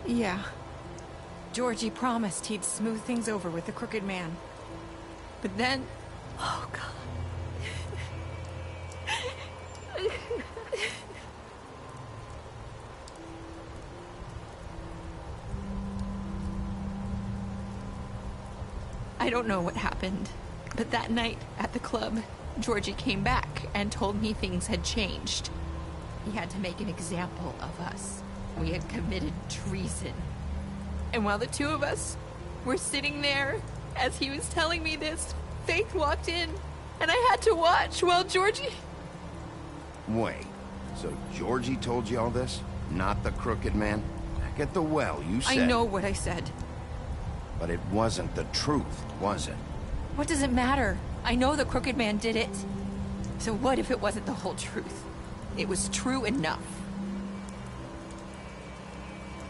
Yeah. Georgie promised he'd smooth things over with the Crooked Man. But then... Oh, God. don't know what happened, but that night at the club, Georgie came back and told me things had changed. He had to make an example of us. We had committed treason. And while the two of us were sitting there, as he was telling me this, Faith walked in, and I had to watch while Georgie... Wait, so Georgie told you all this? Not the crooked man? Back at the well, you said... I know what I said. But it wasn't the truth, was it? What does it matter? I know the crooked man did it. So what if it wasn't the whole truth? It was true enough.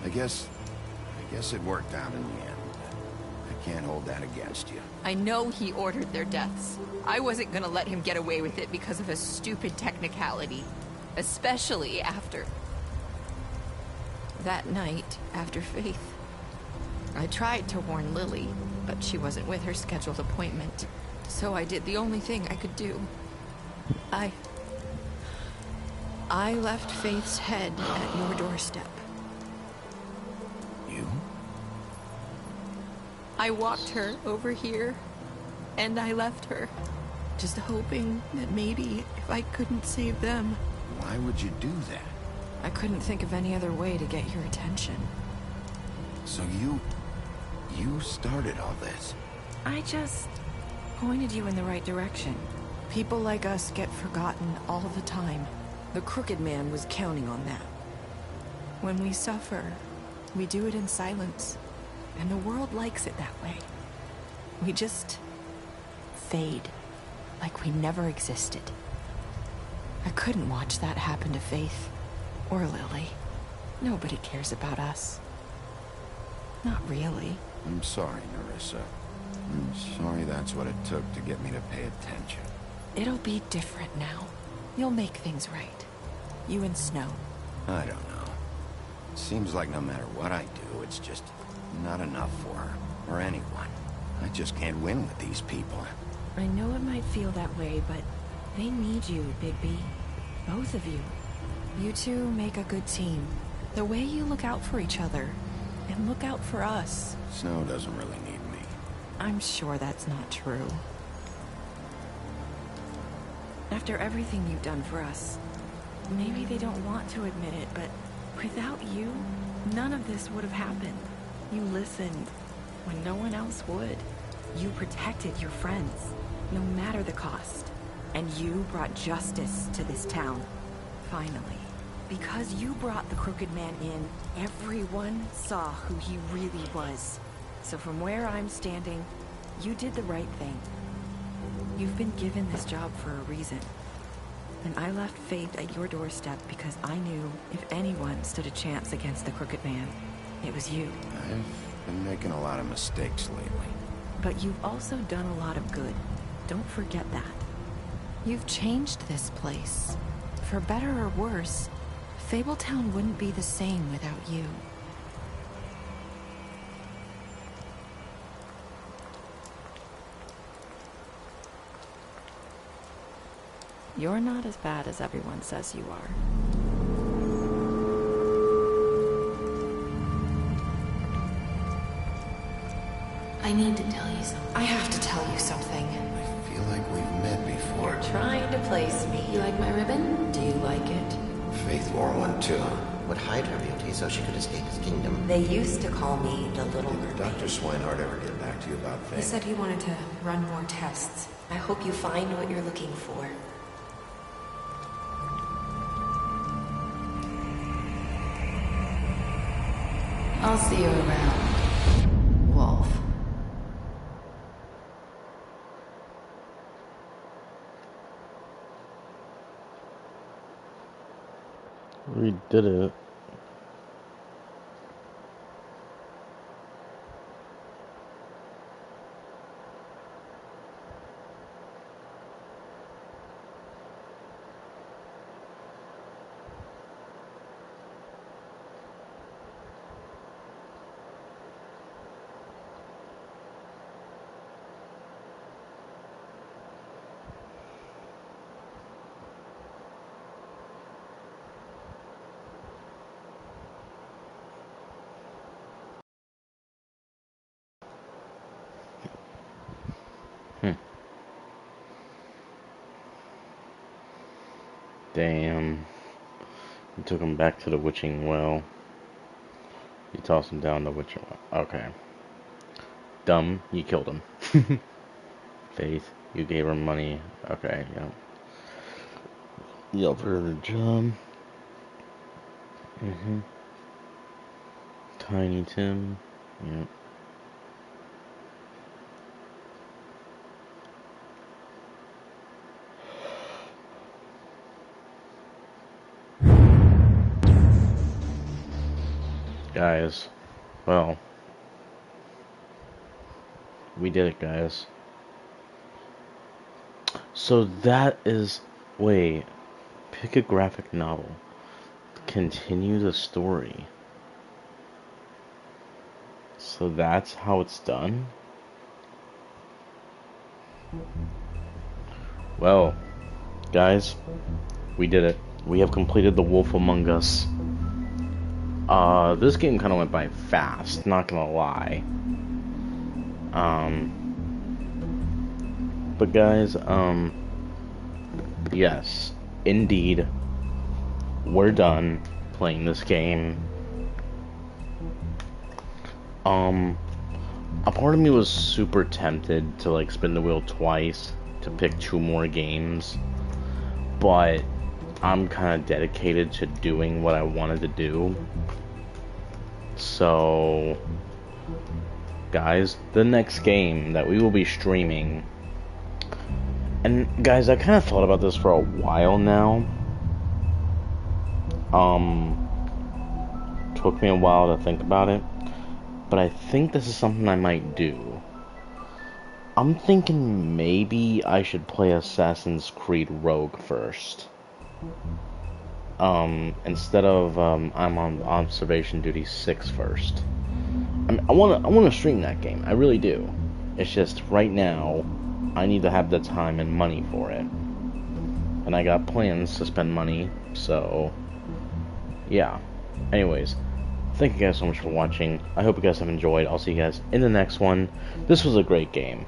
I guess it worked out in the end. I can't hold that against you. I know he ordered their deaths. I wasn't gonna let him get away with it because of a stupid technicality. Especially after... that night, after Faith. I tried to warn Lily, but she wasn't with her scheduled appointment. So I did the only thing I could do. I left Faith's head at your doorstep. You? I walked her over here, and I left her. Just hoping that maybe if I couldn't save them... Why would you do that? I couldn't think of any other way to get your attention. So you started all this? I just pointed you in the right direction. People like us get forgotten all the time. The Crooked Man was counting on that. When we suffer, we do it in silence. And the world likes it that way. We just fade, like we never existed. I couldn't watch that happen to Faith, or Lily. Nobody cares about us. Not really. I'm sorry, Nerissa. I'm sorry that's what it took to get me to pay attention. It'll be different now. You'll make things right. You and Snow. I don't know. It seems like no matter what I do, it's just not enough for her, or anyone. I just can't win with these people. I know it might feel that way, but they need you, Bigby. Both of you. You two make a good team. The way you look out for each other, and look out for us. Snow doesn't really need me. I'm sure that's not true. After everything you've done for us, maybe they don't want to admit it, but without you, none of this would have happened. You listened when no one else would. You protected your friends, no matter the cost. And you brought justice to this town. Finally. Because you brought the Crooked Man in, everyone saw who he really was. So from where I'm standing, you did the right thing. You've been given this job for a reason. And I left Faith at your doorstep because I knew if anyone stood a chance against the Crooked Man, it was you. I've been making a lot of mistakes lately. But you've also done a lot of good. Don't forget that. You've changed this place. For better or worse, Fabletown wouldn't be the same without you. You're not as bad as everyone says you are. I need to tell you something. I have to tell you something. I feel like we've met before. You're trying to place me. You like my ribbon? Do you like it? Faith wore one too. Would hide her beauty so she could escape his kingdom. They used to call me the Little Mermaid. Did Dr. Swinehart ever get back to you about Faith? He said he wanted to run more tests. I hope you find what you're looking for. I'll see you around, Wolf. We did it. Damn. You took him back to the witching well. You tossed him down the witching well. Okay. Dumb, you killed him. Faith, you gave her money. Okay, yeah. You offered her a job. Tiny Tim. Yep. Guys, well, we did it, guys. So that is, wait, pick a graphic novel, continue the story. So that's how it's done? Well, guys, we did it. We have completed The Wolf Among Us. This game kind of went by fast, not gonna lie. But guys, yes, indeed, we're done playing this game. A part of me was super tempted to like spin the wheel twice to pick 2 more games, but I'm kind of dedicated to doing what I wanted to do. So, guys, the next game that we will be streaming, and guys, I kind of thought about this for a while now. Took me a while to think about it, but I think this is something I might do. I'm thinking maybe I should play Assassin's Creed Rogue first. Instead of I'm on Observation Duty 6 first. I wanna stream that game. I really do. It's just right now I need to have the time and money for it. And I got plans to spend money, so yeah. Anyways, thank you guys so much for watching. I hope you guys have enjoyed. I'll see you guys in the next one. This was a great game.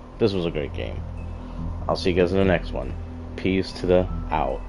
I'll see you guys in the next one. Peace to the out.